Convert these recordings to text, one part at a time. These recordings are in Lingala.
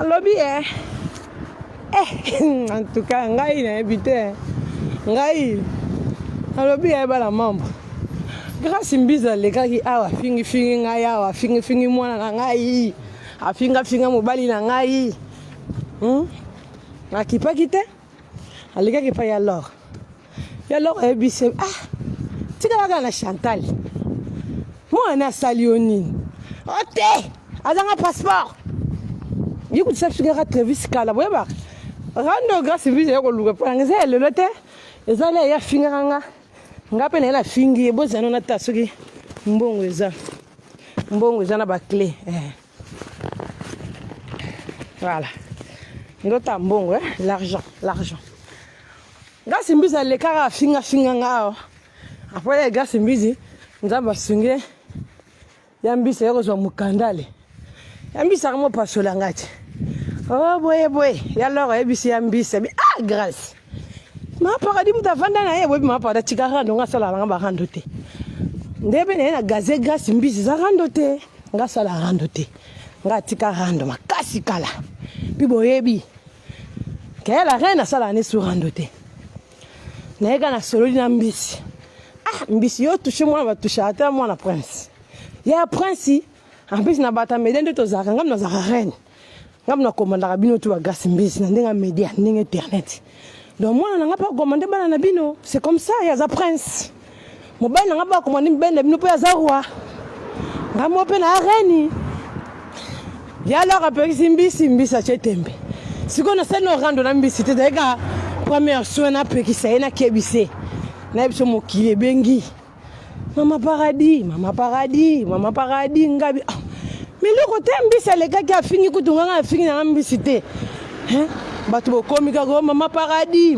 Lobby, en tout cas, ngai na habité. Ngai. Lobby la membre. Grâce mbiza le kaki awa fingi ngai awa fingi mwana na ngai. Afinga mobali na ngai. Akipa kite. Alika ki pa ya lor. Ya lor ebise tika la na Chantal. Moi na Salioni. Ote. Azanga passeport. Yiku tsafika Travis kala boyeba. Rando grâce mbiza yako luka pa ngeze le te. Ezala ya finga nga. Ngape na la fingi bozano na tasoki mbongo eza na ba clé voilà ngota mbongo l'argent gasi mbizi le kara finga ngao après gasi mbizi nzamba sunge ya mbizi yako zo mukandale ya mbizi kama pasola ngati oh boye ya loro ebisi ya mbizi grâce ma paradis mutavanda na yebo ma paradis tikara ndonga sala nga ba rando te ndebe na gaze grâce mbizi za rando te nga sala rando te nga tika rando makasi kala pibo yebi kela reine sala ne sur rando te na ega na solo na mbizi mbizi yo touche moi va toucher ata moi na prince ya prince en plus na bata medende to zaka ngam na zaka reine ngam na komanda bino tu ba grâce mbizi na ndenga media ndenga internet. Donc moi on n'a pas commandé bana bino, c'est comme ça, il y a za prince. Mon ben n'a pas commandé ben bino pour za roi. Ngamo pe na reine. Ya alors après simbi sa chetembe. Si qu'on a ça no rando na mbi c'était daga première soin na pe ki sa na kebise. Na biso mokile bengi. Mama paradis ngabi. Mais le côté mbi ça les gars qui a fini kutunga a fini na mbi c'était. Hein? Bato komi kago mama paradis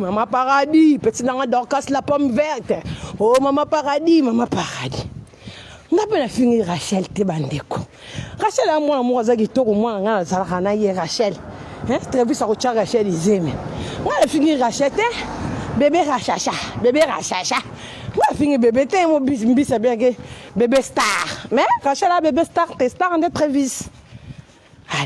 petit nanga Dorcas la pomme verte oh mama paradis ngape na fingi Rachel te bandeko Rachel a moi za kitoko moi nga za kana ye Rachel très bien ça ko cha Rachel izeme nga fingi Rachel te bébé rachacha nga fingi bébé te mo bisa bien que bébé star mais Rachel a bébé star te star en très vite.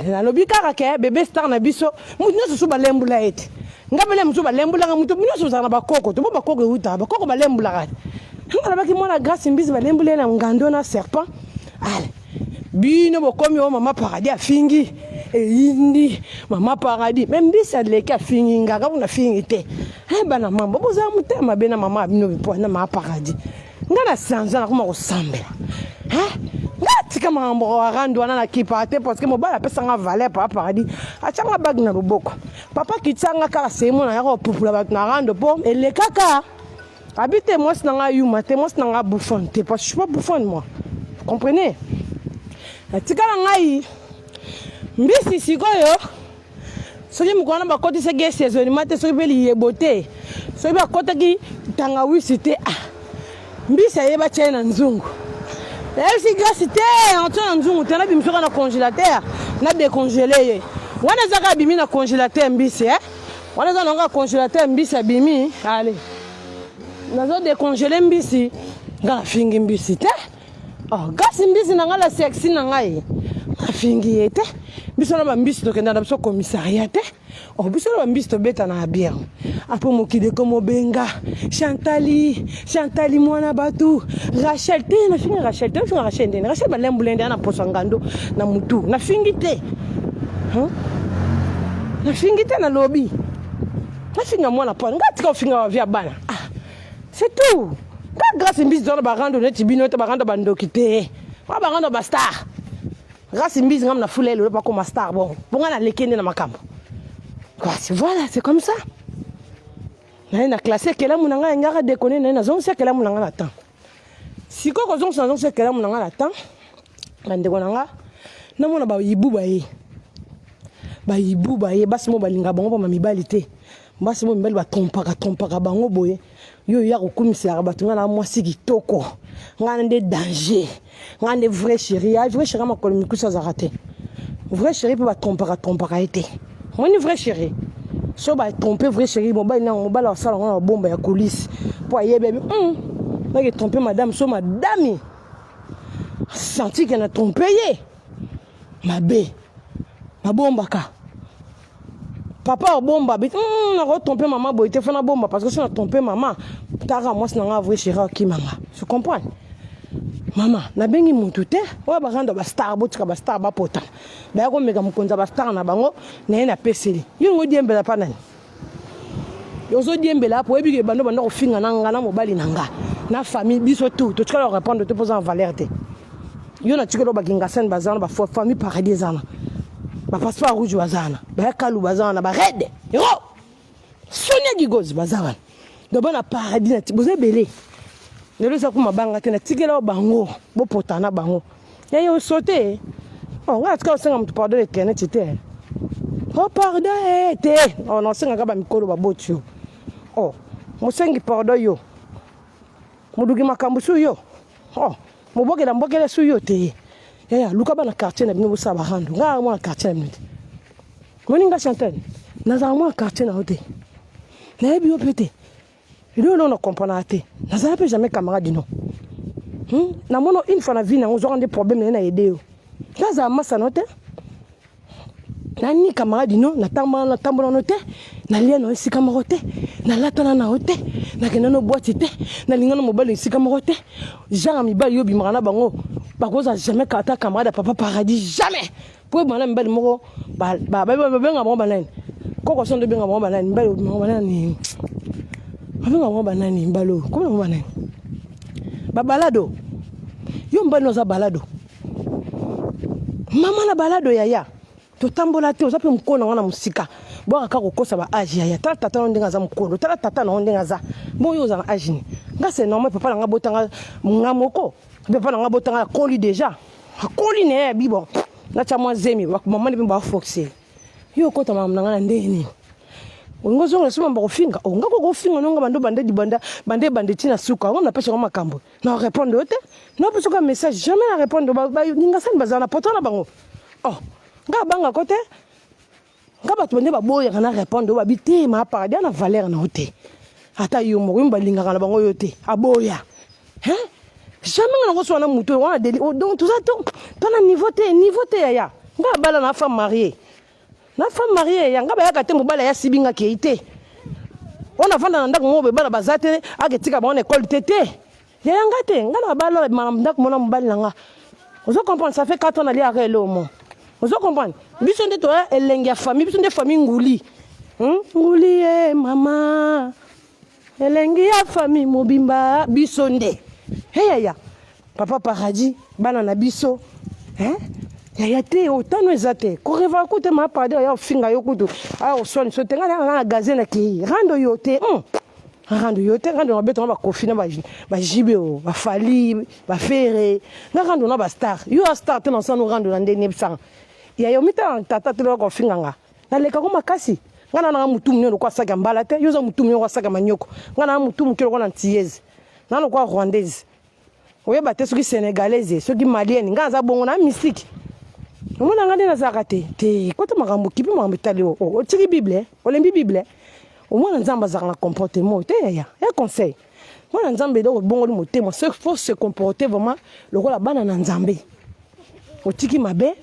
Na lobi karake bébé star na biso mutu so balembula ete ngabele mutu balembula nga mutu mutu so na bakoko to bakoko uta bakoko balembula kati ngala baki mona grâce mbizi balembula na ngando na serpent ale bino bokomi o mama paradis afingi indi mama paradis même bisa leka fingi ngaka una fingi te bana mambo boza mutema bena mama bino bipo na mama paradis ngala sanza na kuma ko sambela tika mambo rando wana na kipate parce que mobala pesa nga valeur pa paradis achanga bag na loboko papa kitanga kala semo na yako pupula bat na rando po ele kaka habite moi na nga yuma te moi na nga bouffon te parce que je suis pas bouffon moi vous comprenez tika ngai mbisi sikoyo soki mukona bakoti se ge saisonnement te soki beli yebote soki bakota ki tanga wisi te mbisi ayeba chena nzungu. Si grâce on tient un jour, on a mis sur un congélateur, on a décongelé. On a mis un congélateur mbisi, on a un congélateur mbisi abimi, allez. On a décongelé mbisi, on a fingi mbisi te. Oh, grâce mbisi n'a la sexy n'a ngai. On a fingi ete. Biso na mbisi to kenda na biso commissariat te. Oh, biso na mbisi to beta na bien. Apo mokide komo benga Chantali mwana batu Rachel te na fingi Rachel balembulende na posangando na mutu na fingi te na lobby na finga mwana pa ngati ko finga wa via bana c'est tout ka grâce mbizi zona barando neti bino te barando bandokite ba barando ba star grâce mbizi ngam na fulelo pa comme star bon na lekende na makambo quoi voilà c'est comme ça. Na classé que la munanga ngara déconner na zone c'est que la munanga na temps siko ko zone c'est que la munanga na temps bande konanga na mona ba yibu baye basi mo balinga bango pa mibali te basi mo mibali ba trompaka bango boye yo ya ko kumisa batunga na mwasi kitoko ngana de danger ngana vrai chéri ma kolmi kusa za raté vrai chéri pe ba trompaka été moi vrai chéri. So ba tromper vrai chéri mobile na mobile au salon na bomba ya coulisse pour y bébé na que tromper madame so madame senti qu'elle a trompé ma bé ma bomba ka papa bomba bit na ko tromper maman boy te fana bomba parce que si on a trompé maman tara moi na nga avouer chéra ki mama tu comprends maman na bengi mutu te wa ba rando ba star botika ba star ba pota ba ko mega mukonza ba star na bango na na peseli yo ngo diembela pa nani yo zo diembela po ebi ke bando ko finga na nga na mobali na nga na famille biso tout tu vas répondre te poser en valeur te yo na tikelo ba kinga sen bazana ba famille paradis zana ba passeport rouge bazana ba kalu bazana ba red yo Sonia Gigoz bazana do bana paradis na tiboze belé ne ça kuma banga te na tikelo bango bo potana bango ya yo sauter on va ska senga mtu pardon le kene tite oh pardon te on non senga ka ba mikolo ba botio oh mo sengi pardon yo mudugi makambu su yo oh muboke la mbokele su yo te ya luka bana quartier na bino sa ba hando nga mo quartier na bino moninga chantel na za mo quartier na hote na ebi opete il non comprendre te na za pe jamais camarade non na mono une fois na vie na on aura des problèmes na aider yo na za massa note na ni camarade non na tambola note na lien no si camarade na latana na hote na kena no boîte te na lingana mobile si camarade jean mi bali yo bi marana bango ba koza jamais kata camarade papa paradis jamais pour bana mbali moko ba benga mo banane koko son de benga mo banane mbali mo banane benga mo banane mbalo comment mo banane ba balado yo mbali no za balado mama na balado yaya to tambola te ozape mkono wana musika bo aka kokosa ba age yaya tata no ndinga za mkono tata no ndinga za bo yo za na age ni nga c'est normal papa nga botanga ngamoko papa nga botanga koli déjà koli ne bibo na cha mwazemi maman ni ba foxer yo kota mama nga ndeni ngozo ngosoma ba kofinga nga ko kofinga no nga bando bande di bande tina suka ngona pesa ngoma kambo na répondre ote na pesa ka message jamais na répondre ba ninga san bazana potana bango oh nga banga côté nga batu bande ba boya kana répondre ba biti ma paradis na valeur na hote ata yo mo ngimba linga kana bango yote aboya hein jamais na koso na muto wana deli donc tout ça donc tona niveau te ya nga bala na femme mariée yanga ba yakate mobala ya sibinga keite on a vanda ndako ngobe bala bazate aketika ba on école tete yanga te nga na bala ndako mona mobali nga vous comprenez ça fait 4 ans ali arrêt le mo vous comprenez biso nde to elenge ya famille biso nde famille nguli nguli mama elenge ya famille mobimba biso nde ya papa paradis bana na biso ya te otano ezate ko reva ko te ma pade ya finga yo kutu o soni so tenga na gazena ki rando yo te rando na beto ba kofina ba jibe o ba fali ba fere na rando na ba star yo a star te na sano rando na ndene bisanga ya yo mita tata te ko finga nga na leka ko makasi ngana na mutu munyo ko saka mbala te yo za mutu munyo ko saka manyoko ngana mutu mukelo ko na tieze na no ko rwandaise oye ba te soki sénégalaise soki malienne ngana za bongo na mystique omona ngande na zakate te kota makambo kipi makambo tali o tiki bible olembi bible omona nzamba za na comportement te ya conseil mona nzambe do bongo li motema ce faut se comporter vraiment lokola bana na nzambe otiki mabe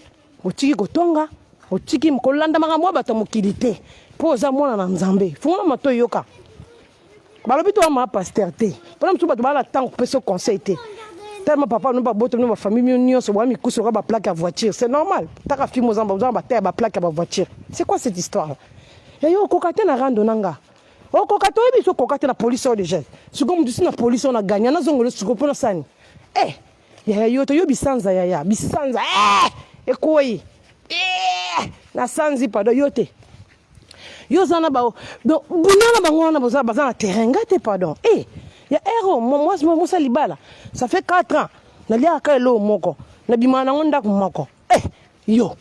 otiki kotonga otiki kolanda makambo bato mokili te po za mona na nzambe fungona mato yoka balobi to ma pasteur te pona mtu bato bala tango peso conseil te tellement papa nous pas boto nous famille nous so wami kuso ba plaque à voiture c'est normal taka fimo zamba ba terre ba plaque à voiture c'est quoi cette histoire et yo kokate na rando nanga o kokate obi so kokate na police au déjà ce comme du na police on a gagné na zongolo suko pona sani ya yo to yo bisanza ya bisanza e koi na sanzi pardon yote yo zana ba donc bunana bango na bazana terrain ngate pardon ya héros moi ça libala ça fait 4 ans na lia ka lo moko na bimana ngonda kumako yo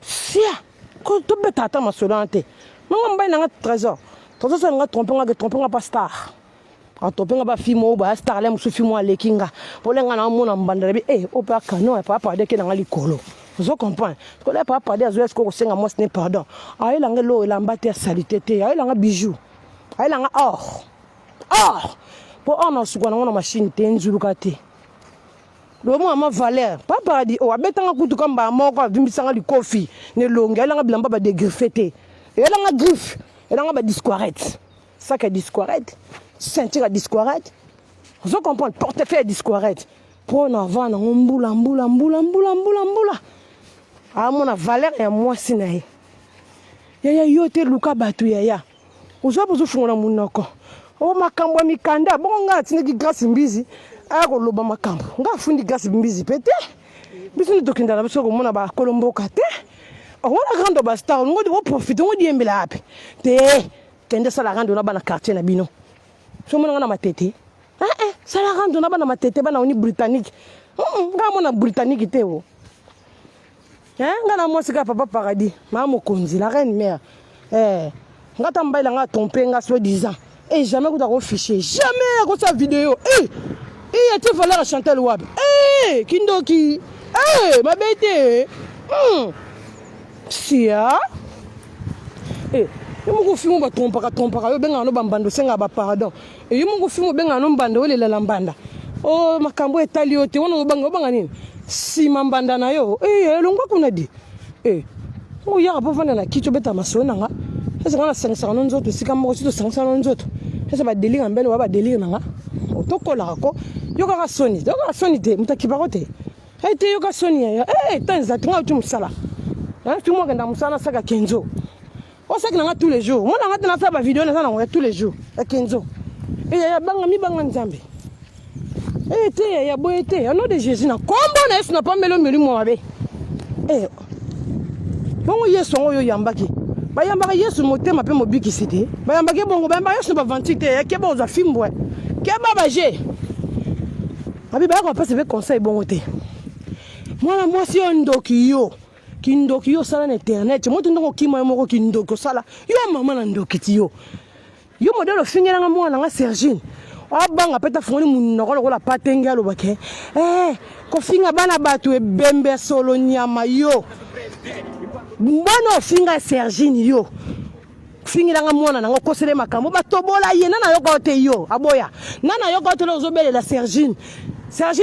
sia ko to betata masolante ngomba na trésor to so nga tromper nga pas star a tromper nga ba fimo ba star le musu fimo alekinga polenga na mona mbandala bi o pa kano pa de ke na likolo vous comprenez ko le pa de azo est-ce ko senga mo ce n'est pardon a ilanga lo elambate salité te a ilanga bijou aila nga or po ona sukwana ngona machine te nzuluka te Le mot ma valeur. Pas paradis. Oh, abetanga kutu kamba moko vimbisanga likofi. Ne longue. Elle a bilamba ba dégriffeté. Et elle a griffe. Elle a ba disquarette. Ça qui est disquarette. Ceinture à disquarette. Vous comprenez? Portefeuille disquarette. Pour en avant, on mboula. Ah, mon valeur et moi, c'est naï. Yaya yote luka batu yaya. Vous avez besoin de mon noko. Oh, ma cambo mi kanda. Bon, on a tenu grâce mbizi. Ah, on loba ma cambo. On a foutu grâce mbizi pété. Bisu ni tokinda na biso ko mona ba kolombo kate. On a grande basta. On doit profiter. On dit embela api. Te. Kende ça la rendre na ba na quartier na bino. So mona na matete. Ça la rendre na ba na matete ba na oni britannique. Nga mona britannique te wo. Nga moi c'est papa paradis maman konzi la reine mère nga tamba il nga trompé nga soi-disant et jamais vous avez fiché jamais avec sa vidéo et tu valeur Chantal Wab kindoki ma bête sia yo mo film ba trompaka yo benga no bambando senga ba pardon et yo mo film benga no mbanda o lela lambanda oh makambo etali yote wona banga nini si mambanda na yo elongwa kuna di o ya ba vana na kicho beta masona nga esa kana sangisa no nzoto sika moko sito sangisa no nzoto esa ba délire mbele wa ba délire nga otokola ko yo ka soni te mutakiba ko te te yo ka soni ya tanza tinga utu musala tu mo kenda musala saka kenzo o saka nga tous les jours mo na nga tana sa ba vidéo na sana nga tous les jours ya kenzo ya banga mi banga nzambe ya boyete, au nom de Jésus, na kombo na Yesu na pambelo milimo mabe. Bongo Yesu ngo yo yambaki. Ba yambaka Yesu motema pe mobiki site. Ba yambaki bongo ba Yesu ba vantite ya ke boza fimbwe. Ke baba je. Abi ba ko pese be conseil bongo te. Mwana mwasi yo ndoki yo. Kindoki yo sala na internet. Moto ndoko kima moko kindoki sala. Yo mama na ndoki ti yo. Yo modelo fingela nga mwana nga Sergine. Abanga peta fongoli munoko lokola patenge alobake ko finga bana batu ebembe solo nyama yo mbona finga Sergine yo fingira nga mwana nango kosele makambo batobola ye nana yoko te yo aboya nana yoko te lozobele la Sergine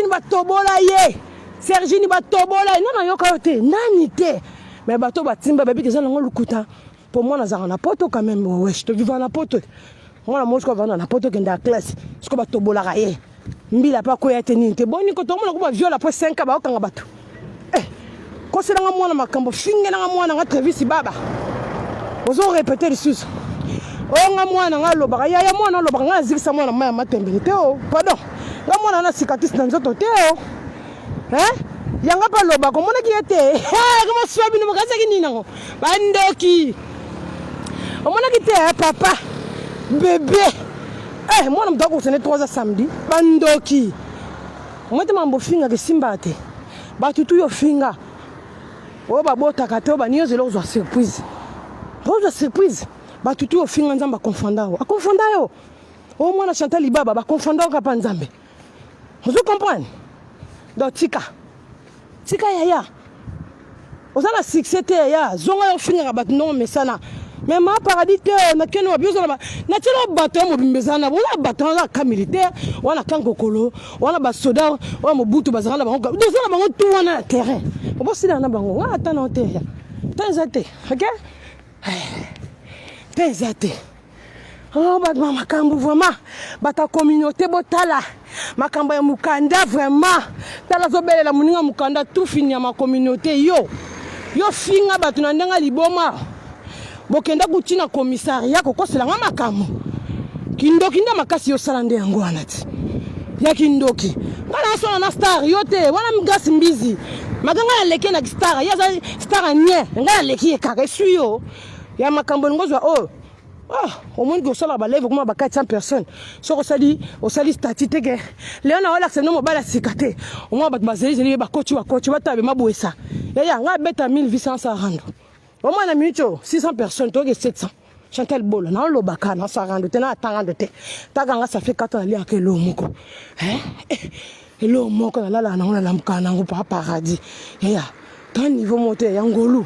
batobola ye Sergine batobola nana yoko te nani te mais bato batimba babi keza nango lukuta pour moi nazanga na poto quand même ouais je te vivant na poto. Moi moi ko vana na poto kenda classe siko batobola ka ye mbila pa ko yete ninte boni ko to mona ko ba viola po 5 ba okanga bato ko sela nga mwana makambo fingela nga mwana nga Travis baba ozo répéter les choses nga mwana nga loba ya mwana loba nga zikisa mwana maya matembele te pardon nga mwana na cicatrice na nzoto te yanga pa loba ko mona ki yete ko swabi no makaza ki nina ngo bandoki o mona ki te papa bébé moi on me doit sonner 3 samedi bandoki moi te mambo finga ke simbate ba tutu yo finga o ba bota kate ba niyo zelo zo surprise ba tutu yo finga nzamba confondant yo o moi na Chantal Ibaba ba confondant ka pa nzambe vous comprenez donc tika yaya ozala succès te yaya zonga yo finga ba non mais ça na mais ma paradis te na keno biso na telo bato mo bimbezana wala bato na ka militaire wala kan kokolo wala ba soda wala mo butu bazana na bango dozana bango tout wana terrain obo sila na bango wa atana te ya tenzate ok tenzate ba mama kambu vraiment bata communauté botala makambo ya mukanda vraiment tala zobelela muninga mukanda tout fini ya ma communauté yo finga bato na ndenga liboma bokenda kutina commissariat ko kosela nga makambo kindoki nda makasi yo salande yango wanati ya kindoki ngana sona na star yote wana mgasi mbizi maganga ya leke na star ya star nye ngana leki kaka suyo ya makambo ngozwa au moins que ça là lève comme ba 400 personnes so ko sali statut ke leona wala c'est no mobala sikate au moins ba bazeli ba coach ba tabe mabwesa ya nga beta 1800 sa rando au moins na minute 600 personnes to ke 700 Chantal Bola na lo baka na sa rando te na tangando te takanga ça fait 4 ans ali akelo moko elo moko na la na la mkana ngo pa paradis ya ton niveau monté ya ngolu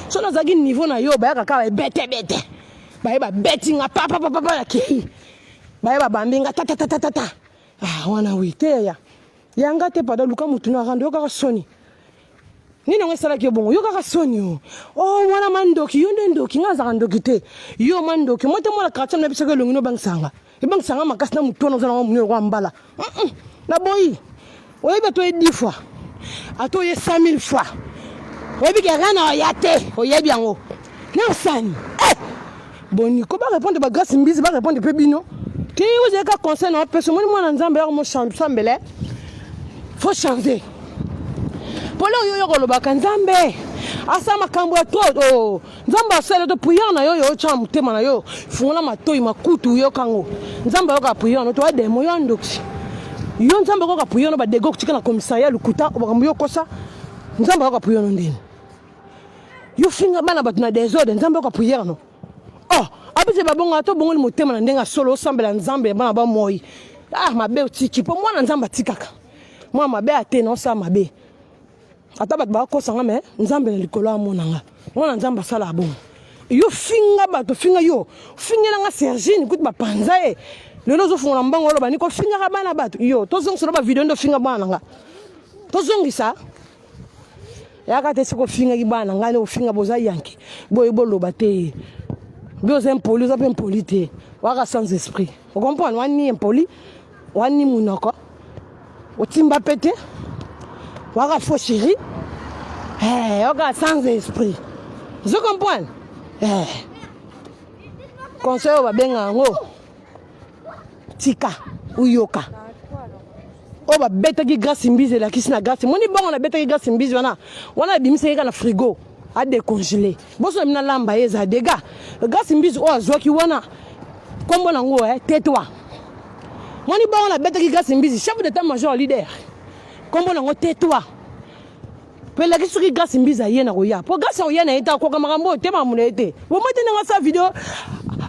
so na zagi niveau na yo ba ka bete ba betting papa la ki ba bambinga ta wana wite ya yanga te pada luka mutuna rando yoka soni ni no ngesala ke bongo yoka soni oh wana mandoki yonde ndoki ngaza ndoki te yo mandoki mote mola quartier na bisaka longino bangsanga bangsanga makasi na mutono zana munyo kwa mbala na boyi oyiba to 10 fois ato ye 100 000 fois oyibi ke rana oyate oyebi yango na sani boni ko ba répondre ba grâce mbizi ba répondre pe bino ki vous avez qu'à conseil na personne moi nzambe ya mo sambele faut changer polo yo ko loba kanzambe asa makambo ya to nzambe asele to puya na yo cha mutema na yo fungula matoi makutu yo kango nzambe yo ka puya no to ademo yo ndoksi yo nzambe ko ka puya no ba dego kutika na commissariat lukuta obakambo yo kosa nzambe yo ka puya no ndeni yo finga bana batu na désordre nzambe yo ka puya no abise babonga to bongo motema na ndenga solo sambela nzambe bana ba moi mabe otiki po mwana nzamba tikaka mwa mabe ate na osa mabe ata bat ba ko sanga me nzambe na likolo amonanga mwana nzamba sala bongo yo finga bato finga yo finga nga Sergine kuti bapanza lelo zo funga mbango lo bani ko finga ka bana bato yo to zongi solo ba video ndo finga bana nga to zongi sa yaka te siko finga ki bana nga ne finga boza yanki boye bolo bate Bios impoli, ça peut impolité. Waka sans esprit. Vous comprenez? Wani impoli, wani munoko. Otimba pété. Waka faux chéri. Waka sans esprit. Vous comprenez? Conseil va bien en haut. Tika ou yoka. On va bête qui grâce imbize la kisna grâce. Moni bon on a bête qui grâce imbize wana bimise ka na frigo. A décongelé. Boso mina lamba eza dega. Gas mbizi o azoki wana. Kombo nango tais-toi. Moni ba on la bête qui gas mbizi chef d'état-major leader. Kombo nango tais-toi. Pe la kisu ki gas mbizi ayena koya. Po gas oyena eta ko kamakambo tema munete. Bo mate nga sa video.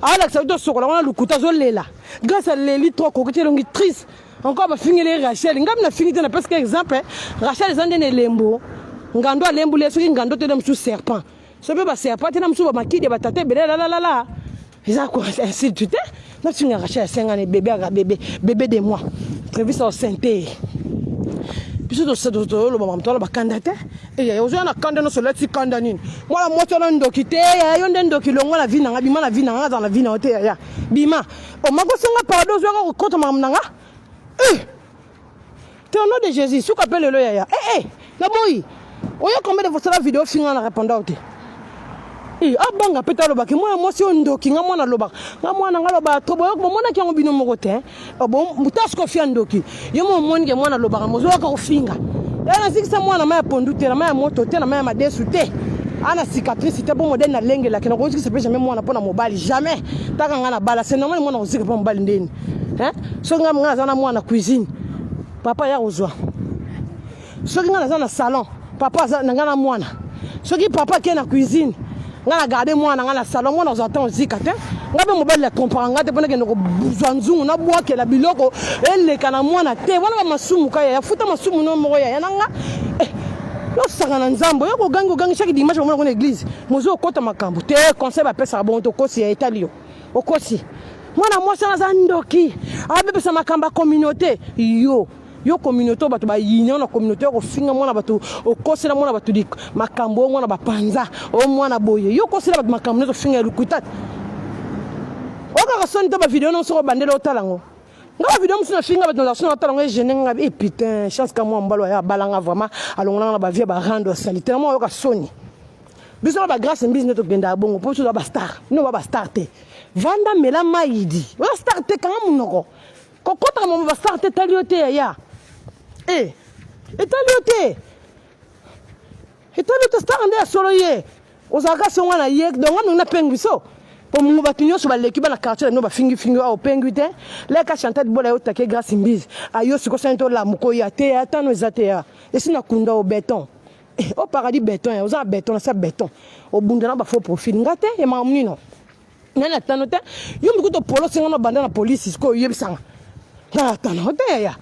Ala sa to sokola wana lukuta zo lela. Gas leli to ko kete longi triste. Encore ba fingele Rachel. Ngam na fingite na parce que exemple Rachel zandene lembo. Ngando alembu le soki ngando te demsu serpent so be ba serpent te namsu ba makide ba tate bele la eza ko ainsi tu te na singa racha 5 ans bébé de moi prévu ça au santé biso to se to lo ba mtola ba kandate ya ozo na kanda no so leti kanda nini moi moto na ndoki te ya yo ndoki longo la vie na bima la vie na dans la vie na te ya bima o mago songa pardon zo ko kota mamnanga te au nom de Jésus sou appelle le ya na boy oyo combien de fois la vidéo finga na répondant te abanga peta loba ke moi si ndoki nga mwana loba nga mwana nga loba to boyo mo mona ki ngo bino moko te bon mutasko fi ndoki yo mo moni ke mwana loba ka mozo ka ko finga na sikisa mwana ma pondu te na ma moto te na ma madesu te ana cicatrice te bon modèle na lenge la ke na ko sikisa pe jamais mwana pona mobali jamais taka nga na bala c'est normal mwana ko sikisa pona mobali ndeni so nga nga za na mwana cuisine papa ya ozwa so nga za na salon papa za ngana mwana soki papa qui est na cuisine ngana garder mwana ngana salon mwana ozata zika te ngabe mobile la comprendre ngate pona ke ndoko buzanzungu na bwake la biloko eleka na mwana te wana ba masumu kaya ya futa masumu no moko ya nanga lo sanga na nzambo yo ko gangi chaque dimanche mona ko na église mozo kota makambo te conseil ba pesa bon to kosi ya italio okosi mwana mwasi na za ndoki abe pesa makamba communauté yo communauté bato ba union na communauté ko finga mwana bato okosela mwana bato dik makambo mwana ba panza o mwana boye yo kosela bato makambo to finga lukutat oka ka sonto ba video no so bandelo otalango nga video musu na finga bato na so otalango jeune nga putain chance ka moi mbalo ya balanga vraiment alongona na ba vie ba rando sanitaire moi oka soni biso ba grâce business to genda bongo po so ba star no ba star te vanda mela maidi ba star te kanga munoko kokota mo ba star te taliote ya Etaliote star ande solo ye ozaka songa na ye donc on a penguiso pour mo batunyo so ba l'équipe na quartier no ba fingi au penguite les ka chanter bola yo take grâce mbizi ayo siko sento la muko ya te atano ezate ya esina kunda au béton au paradis béton oza béton na sa béton au bundana ba faux profil ngate e mamuni no nana tanote yo mikuto polo singa na banda na police ko yebisanga na tanote ya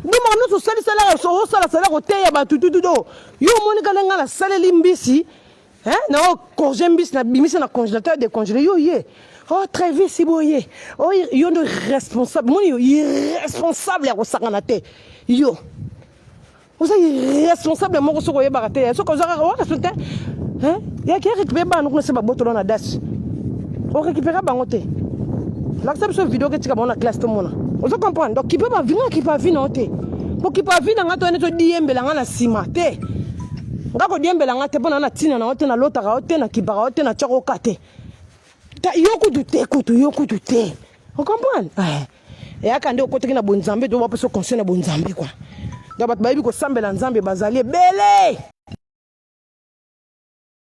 Dima nous sali sala so sala sala ko te ya batutudo yo moni kana ngala sala limbisi na o congé mbisi na bimisi na congélateur décongelé yo ye Oh, très vite, si boye. Oh, yo no responsable. Mon yo irresponsable ya kosanga te. Yo. Vous êtes irresponsable mo ko soko yeba te. So ko zaka wa kasunte. Hein? Ya ki récupérer ba no se ba botolo na dash. On récupérer bango te. L'accepte cette vidéo que tu as dans la classe tout le monde. Vous comprenez? Donc qui peut pas venir, qui peut venir te. Pour qui peut venir nga to ne to diembe la na sima te. Nga ko diembe la nga te pona na tina na hote na lotara hote na kibara hote na chako kate. Yoku dute kutu yoku dute. Vous comprenez? Et akande okote na bonzambe do wapeso conseil na bonzambe quoi. Donc bat bayibi ko sambela nzambe bazali belé.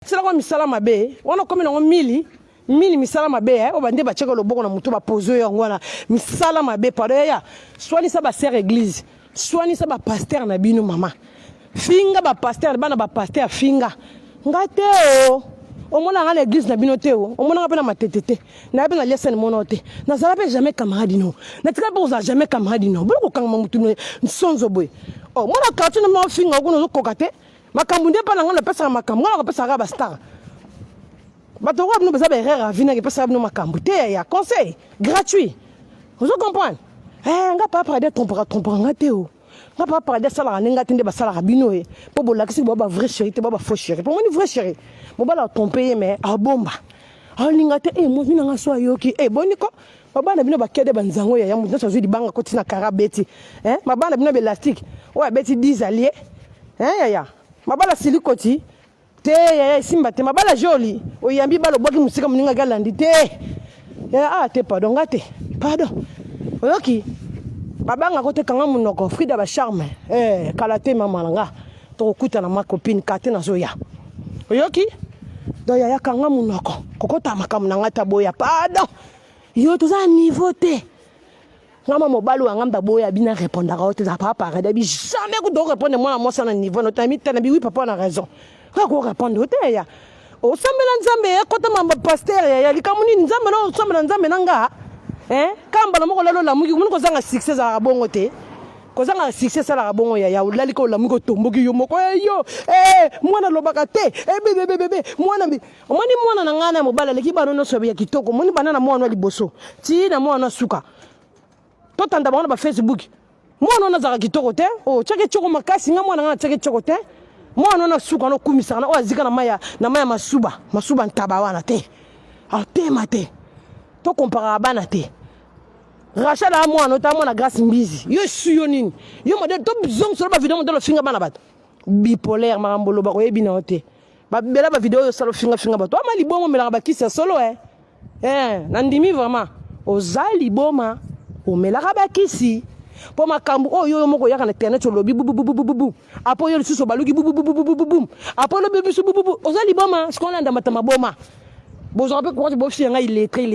C'est là quoi misala mabe. Wana comme na mili misala mabe obande ba cheka loboko na mutu ba poser yango wana misala mabe pareya. Soit ni sa ba sœur église, soit ni sa ba pasteur na bino mama. Finga ba pasteur bana ba pasteur finga. Ngate o. Au moins dans l'église na bino te o. Au moins na pe na matetete. Na pe na lesson monote. Na sala pe jamais camarade no. Na tika pe oza jamais camarade no. Bolo ko kanga mutu no sonzo boy. Oh, moi na kartu na ma finga ko no kokate. Makambu nde pa na ngana pesa makambu ngana pesa ka ba star. Bato ko no pesa ba erreur avina ke pesa no makambu te ya conseil gratuit. Vous comprenez? Nga pa parler trompera ngate o. Nga pa parler sala nga ngate nde ba sala bino e. Po bolakisi bo ba vrai chéri te ba faux chéri. Pour moi ni vrai chéri. Mo bala tromper mais a bomba. A lingate mo vina nga so ayoki boniko. Mabana bino ba kede banzango ya mutu so di banga kotina karabeti. Mabana bino be elastique. Ouais beti 10 alliés. Ya. Mabala silikoti. Te ya simba te mabala joli. Oyambi balo boki musika muninga galandi te. Ya te pardon ngate. Pardon. Oyoki. Babanga kote kanga munoko Frida ba charme. Kalate mama nga. To kuta na ma copine kate na zoya. Oyoki. Do ya kanga munoko. Kokota makamu na ngata boya. Pardon. Yo to za niveau te. Ngama mobalo ngamba boya bina répondre à tes papa dabi jamais ko do répondre moi moi ça na niveau no tami tana bi oui papa na raison. Ka ko répondre te ya. O sambela nzambe ko ta mamba pasteur ya likamuni nzambe no sambela nzambe nanga. Kamba na moko lalo la muki mun ko zanga succès za bongo te. Ko zanga succès la bongo ya ulali ko la muko tomboki yo moko yo mwana lobaka te bebe mwana bi omoni mwana na ngana mobala leki bano no sobe ya kitoko moni banana mwana liboso ti na mwana suka to tanda bana ba Facebook mwana na zaka kitoko te o cheke choko makasi nga mwana nga cheke choko te mwana na suka no kumisa na o azika na maya masuba ntaba wana te atema te to compara bana te Rachel a moi notamment la grâce mbizi. Yo suyo nini. Yo modèle to bizong sur ba vidéo modèle finga bana bat. Bipolaire marambolo ba ko yebina ote. Ba bela ba vidéo yo salo finga ba. To ma liboma melanga ba kisa solo nandimi vraiment. Ozali boma o melanga ba kisi. Po makambu yo moko yaka na internet lobi bu. Apo yo suso balugi bu. Apo lo bebi su bu. Ozali boma ce qu'on a dans matama boma. Bon, je rappelle que il est très il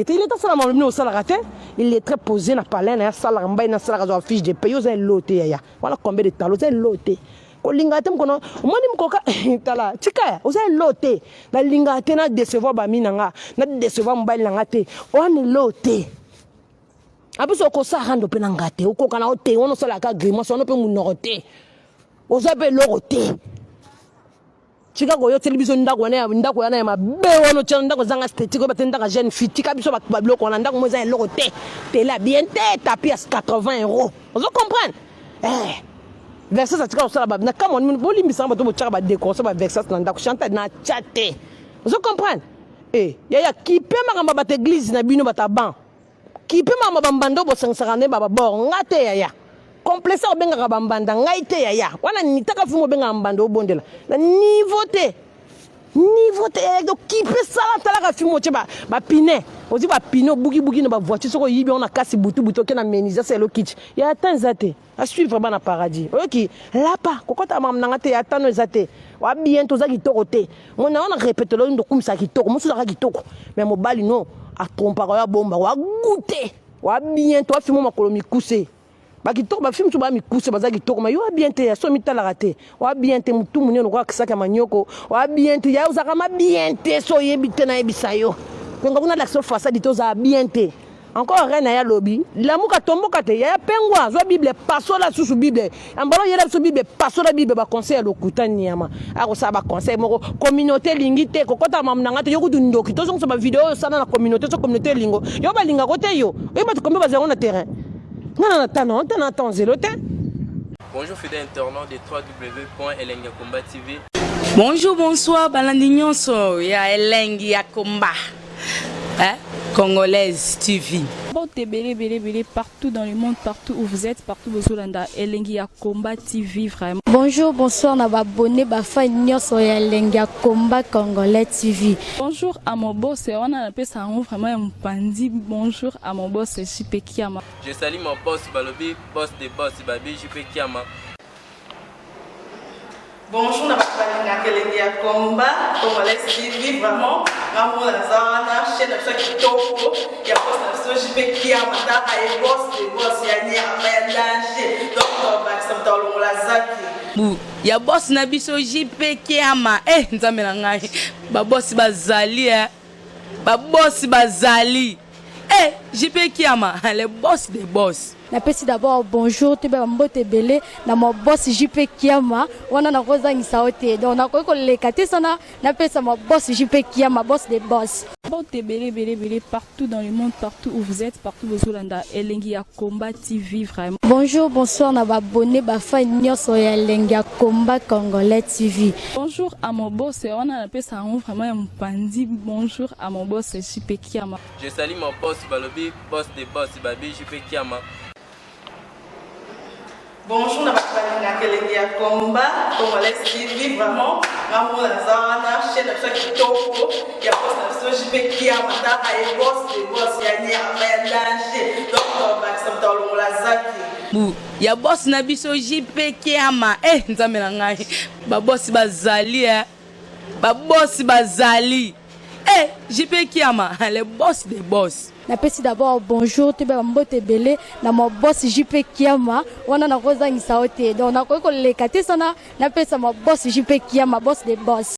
est très posé na palais na sala ngamba na sala ka fiche de paye aux loté ya. Voilà combien de talos aux loté. Ko lingate mkono moni mkoka tala tika aux loté. Na lingate na décevoir ba minanga na décevoir mbali na ngate. On loté. Abiso ko sa rando pe na ngate. Ko kana oté on sala ka grimace on pe munoroté. Aux appel loroté. Chicago yo television ndako yana ya mabe wono tshana ndako zanga esthétique ba tenda ka jeune fille ka biso ba biloko na ndako moza eloko te tela bien te tapis à 80 €. Vous comprenez? Verset ça tika osala ba na kama on bolimbisa ba to bo tshaka ba décorer ba verset na ndako chanta na tchate. Vous comprenez? Ya ki pe makamba ba église na bino ba taban. Ki pe makamba ba mbando bo sangsarane ba bor ngate ya. Complexe au benga bambanda ngaite ya wana nitaka fumo benga mbando obondela na niveau te donc qui peut ça tala ka fumo cheba ba pine ozi ba pine bugi na ba voiture soko yibi on a kasi butu ke na meniza c'est le kit ya tanzate a suivre bana paradis OK là pas kokota mam ngate ya tano zate wa bientôt za kitoko te mona on a répété lo ndo kumisa kitoko musu za kitoko mais mobali no a trompaka ya bomba wa goûter wa bientôt a fumo makolo mikuse bakitoko ba film to ba mikuse baza kitoko ma yo bien te so mitala raté wa bien te mutu munene ko akisaka manyoko wa bien te ya uzaka ma bien te so yebite na ebisa yo ngo kuna l'action façade to za bien te encore rien na ya lobby lamuka tomboka te ya pengwa zo bible pasola susu bible ambalo yela so bible pasola bible ba conseil lokuta nyama ako sa ba conseil moko communauté lingi te kokota mamnanga te yokutu ndoki to so ba vidéo sana na communauté lingo yo ba linga kote yo ba to kombe ba zéro na terrain ngana na tan zéro te. Bonjour fidèles internautes de www.elengiakomba TV. Bonjour, bonsoir, balandignon so ya Elengiakomba. Congolaise TV. Bon, t'es belé partout dans le monde, partout où vous êtes, partout où vous êtes, Elengiakomba TV, vraiment. Bonjour, bonsoir, on va abonné Bafa Nyos Elengiakomba Congolais TV. Bonjour à mon boss, on a appelé ça vraiment un pandi. Bonjour à mon boss, JP Kiama. Je salue mon boss Balobi, boss des boss Babi, JP Kiama. Bonjour, on a Elengiakomba Congolais TV, vraiment. Ramon Lazana, chaîne de chaque topo, il y a boss de JP Kiama, et boss des boss, il y a ni à danger. Donc, on va s'entendre la zaki. Ya boss na biso JP Kiama nzambe na ngai ba boss bazali ba boss bazali JP Kiama le boss des boss. Napesi d'abord bonjour te ba mbote belé na mo boss JP Kiama wana na kozangisa ote donc na ko lekate sana napesa mo boss JP Kiama boss des boss. Bon, t'es belé partout dans le monde, partout où vous êtes, partout où vous êtes, Elengiakomba TV, vraiment. Bonjour, bonsoir, on va abonné Bafa Nyos Elengiakomba Congolais TV. Bonjour à mon boss, on a appelé ça vraiment un pandi. Bonjour à mon boss, JP Kiama. Je salue mon boss Balobi, boss des boss Babi, JP Kiama. Bonjour, on a Elengiakomba Congolais TV, vraiment. Ramon Lazana, chaîne de chaque topo, il y a boss de JP Kiama, et boss des boss, il y a ni à danger. Donc, on va s'entendre la zaki. Ya boss na biso JP Kiama nzambe na ngai ba boss bazali ba boss bazali JP Kiama le boss des boss. Napesi d'abord bonjour te ba mbote belé na mo boss JP Kiama wana na kozangisa ote donc na ko lekate sana napesa mo boss JP Kiama boss des boss.